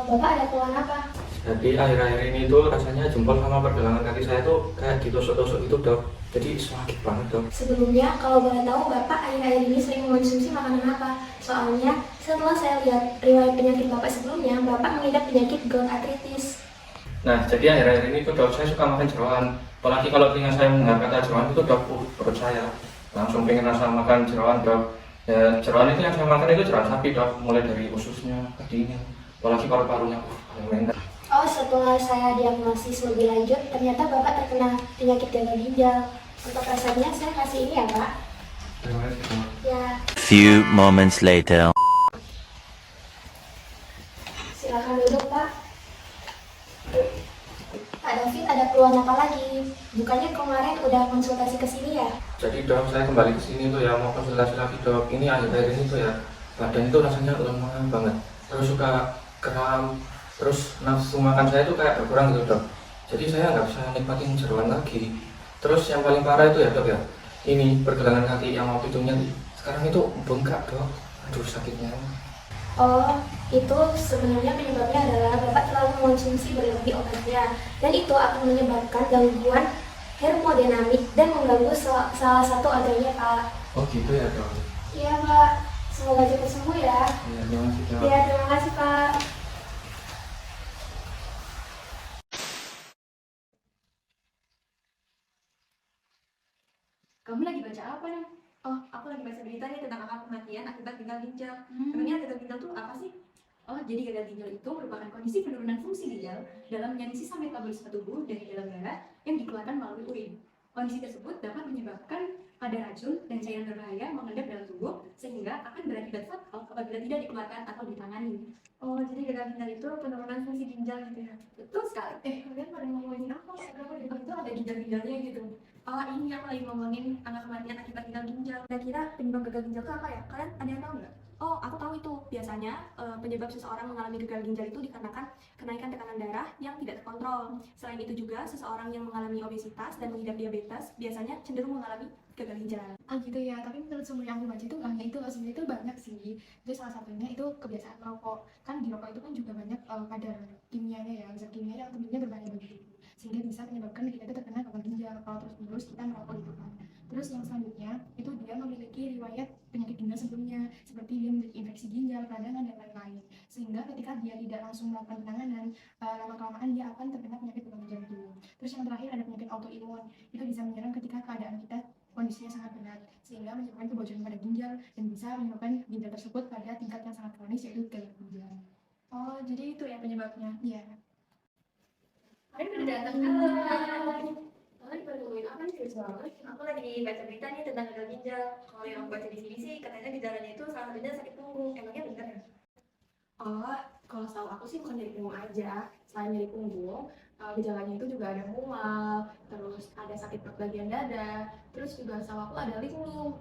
Bapak ada keluhan apa? Jadi akhir-akhir ini tuh rasanya jempol sama pergelangan kaki saya tuh kayak ditusuk-tusuk gitu dok. Jadi sakit banget dok. Sebelumnya, kalau boleh tahu Bapak akhir-akhir ini sering mengonsumsi makanan apa? Soalnya, setelah saya lihat riwayat penyakit Bapak sebelumnya, Bapak mengidap penyakit gout arthritis. Nah jadi akhir-akhir ini tuh dok saya suka makan jeroan. Apalagi kalau telinga saya mendengar kata jeroan itu dok, perut saya langsung pengen rasa makan jeroan dok. Ya jeroan itu yang saya makan itu jeroan sapi dok, mulai dari ususnya, kadinya, apalagi paru-parunya, paling enak. Oh, setelah saya diagnosis lebih lanjut, ternyata Bapak terkena penyakit gagal ginjal. Untuk resepnya saya kasih ini ya Pak. Terima kasih dok. Ya, Few moments later. silakan duduk Pak. Pak David, ada keluhan apa lagi? Bukannya kemarin udah konsultasi ke sini ya? Jadi dok saya kembali ke sini tuh ya mau konsultasi lagi dok. Ini akhir-akhir ini tuh ya badan itu rasanya lemah banget. Terus suka kram. Terus nafsu makan saya tuh kayak berkurang gitu dok. Jadi saya nggak bisa nikmatin jeroan lagi. Terus yang paling parah itu ya dok ya, ini pergelangan kaki yang waktu itu nyeri. Sekarang itu bengkak dok. Aduh sakitnya. Oh, itu sebenarnya penyebabnya adalah Bapak terlalu mengonsumsi berlebih obatnya. Dan itu akan menyebabkan gangguan termodinamik dan mengganggu salah satu organnya Pak. Oh gitu ya dok. Iya Pak, semoga cepat sembuh ya. Iya terima kasih dok. Iya, terima kasih Pak. Kamu lagi baca apa nih? Oh, aku lagi baca berita nih tentang angka kematian akibat gagal ginjal. Emangnya gagal ginjal tuh apa sih? Oh, jadi gagal ginjal itu merupakan kondisi penurunan fungsi ginjal dalam menyaring sisa metabolisme tubuh dari dalam darah yang dikeluarkan melalui urin. Kondisi tersebut dapat menyebabkan kadar racun dan cairan berbahaya mengendap dalam tubuh sehingga akan berakibat fatal apabila tidak dikeluarkan atau ditangani. Oh, jadi gagal ginjal itu penurunan fungsi ginjal gitu ya? Betul sekali. Kalian pada ngomongin apa? Kenapa di itu ada ginjal-ginjalnya gitu? Oh, ini aku lagi ngomongin angka kematian akibat gagal ginjal. Kira-kira penyebab gagal ginjal itu apa ya? Kalian ada yang tahu nggak? Oh, aku tahu itu. Biasanya penyebab seseorang mengalami gagal ginjal itu dikarenakan kenaikan tekanan darah yang tidak terkontrol. Selain itu juga, seseorang yang mengalami obesitas dan mengidap diabetes biasanya cenderung mengalami gagal ginjal. Oh gitu ya, tapi menurut sumber yang aku baca itu nggak hanya itu loh, sebenarnya itu banyak sih. Itu salah satunya itu kebiasaan merokok. Kan di rokok itu kan juga banyak kadar kimianya ya, zat kimia yang tentunya berbahaya bagi tubuh, sehingga bisa menyebabkan kita itu terkena gagal ginjal kalau terus-menerus kita merokok itu kan. Terus yang selanjutnya itu dia memiliki riwayat penyakit ginjal sebelumnya, seperti dia memiliki infeksi ginjal, peradangan dan lain-lain. Sehingga ketika dia tidak langsung melakukan penanganan, lama-kelamaan dia akan terkena penyakit gagal ginjal itu. Terus yang terakhir ada penyakit autoimun, itu bisa menyerang ketika keadaan kita kondisinya sangat berat, sehingga menyebabkan kebocoran pada ginjal dan bisa menyebabkan ginjal tersebut pada tingkat yang sangat kronis, yaitu gagal ginjal. Oh, jadi itu ya penyebabnya. Iya. Kalian udah datang kan? Kalian pada ngomongin apa nih serius banget? Aku lagi baca berita nih tentang gagal ginjal. Kalau yang aku baca di sini sih katanya gejalanya itu salah satunya sakit punggung. Emangnya benar ya? Oh, kalau setahu aku sih bukan nyeri punggung aja. Selain nyeri punggung, gejalanya itu juga ada mual, terus ada sakit perut bagian dada, terus juga setahu aku ada linglung.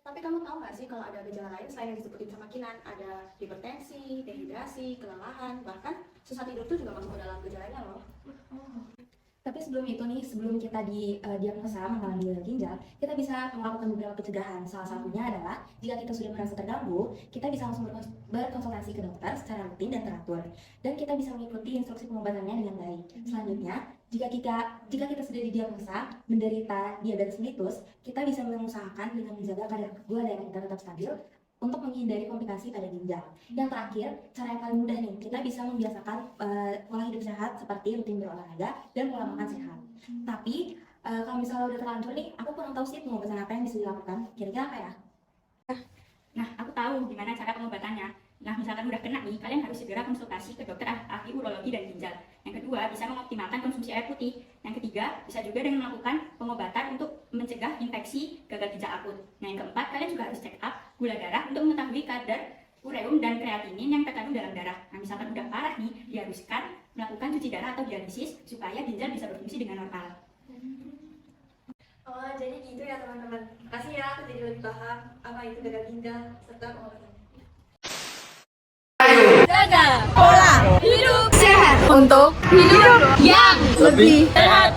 Tapi kamu tahu nggak sih kalau ada gejala lain selain yang disebutin sama Kinan? Ada hipertensi, dehidrasi, kelelahan, bahkan susah tidur tuh juga masuk ke dalam gejalanya loh. Tapi sebelum itu nih, sebelum kita diagnosa mengalami gagal ginjal, kita bisa melakukan beberapa pencegahan. Salah satunya adalah jika kita sudah merasa terganggu, kita bisa langsung berkonsultasi ke dokter secara rutin dan teratur, dan kita bisa mengikuti instruksi pengobatannya dengan baik. Selanjutnya, jika kita sudah didiagnosa menderita diabetes mellitus, kita bisa mengusahakan dengan menjaga kadar gula darah kita tetap stabil untuk menghindari komplikasi pada ginjal. Yang terakhir, cara yang paling mudah nih, kita bisa membiasakan pola hidup sehat seperti rutin berolahraga dan pola makan sehat. Tapi kalau misalnya udah terlanjur nih, aku kurang tahu sih pengobatan apa yang bisa dilakukan. Kira-kira apa ya? Nah, aku tahu gimana cara pengobatannya. Nah, misalkan udah kena nih, kalian harus segera konsultasi ke dokter ahli urologi dan ginjal. Yang kedua, bisa mengoptimalkan konsumsi air putih. Yang ketiga, bisa juga dengan melakukan pengobatan untuk mencegah infeksi gagal ginjal akut. Nah, yang keempat, kalian juga harus check up gula darah untuk mengetahui kadar ureum dan kreatinin yang terkandung dalam darah. Nah, misalkan udah parah nih, diharuskan melakukan cuci darah atau dialisis supaya ginjal bisa berfungsi dengan normal. Oh, jadi gitu ya teman-teman. Makasih ya, aku jadi lebih paham apa itu gagal ginjal serta pengobatan. Jaga pola hidup sehat untuk hidup yang lebih sehat.